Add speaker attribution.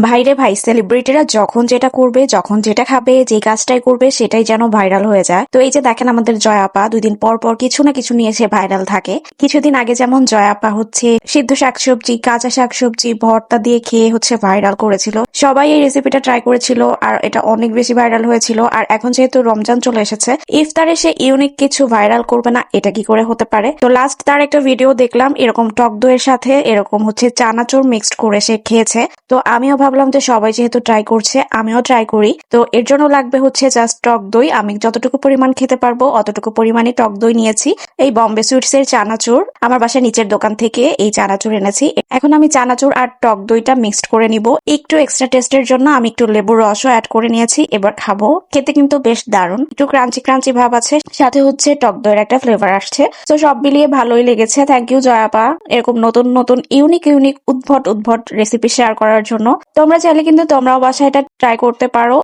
Speaker 1: ভাইরে ভাই, সেলিব্রিটিরা যখন যেটা করবে, যখন যেটা খাবে, যে কাজটাই করবে সেটাই যেন ভাইরাল হয়ে যায়। তো এই যে দেখেন আমাদের জয়াপা 2 দিন পর পর কিছু না কিছু নিয়ে সে ভাইরাল থাকে। কিছুদিন আগে যেমন জয়াপা হচ্ছে সিদ্ধ শাকসবজি, কাঁচা শাকসবজি ভর্তা দিয়ে খেয়ে হচ্ছে ভাইরাল করেছিল। সবাই এই রেসিপিটা ট্রাই করেছিল আর এটা অনেক বেশি ভাইরাল হয়েছিল। আর এখন যেহেতু রমজান চলে এসেছে, ইফতারে সে ইউনিক কিছু ভাইরাল করবে না, এটা কি করে হতে পারে? তো লাস্ট তার একটা ভিডিও দেখলাম, এরকম টক দইয়ের সাথে এরকম হচ্ছে চানাচুর মিক্সড করে সে খেয়েছে। তো আমিও ভাবলাম যে সবাই যেহেতু ট্রাই করছে আমিও ট্রাই করি। তো এর জন্য লাগবে হচ্ছে জাস্ট টক দই। আমি যতটুকু পরিমাণ খেতে পারবো অতটুকু পরিমাণে টক দই নিয়েছি। এই বম্বে সুইটস এর চানাচুর আমার বাসার নিচের দোকান থেকে এই চানাচুর এনেছি। এখন আমি চানাচুর আর টক দইটা মিক্সড করে নিব। একটু এক্সট্রা টেস্টের জন্য আমি একটু লেবুর রসও অ্যাড করে নিয়েছি। এবার খাবো। খেতে কিন্তু বেশ দারুণ, একটু ক্রাঞ্চি ক্রাঞ্চি ভাব আছে, সাথে হচ্ছে টক দইয়ের একটা ফ্লেভার আসছে। তো সব মিলিয়ে ভালোই লেগেছে। থ্যাংক ইউ জয়াপা, এরকম নতুন নতুন ইউনিক ইউনিক উদ্ভট উদ্ভট রেসিপি শেয়ার করার জন্য। তোমরা চাইলে কিন্তু তোমরাও বাসায় এটা ট্রাই করতে পারো।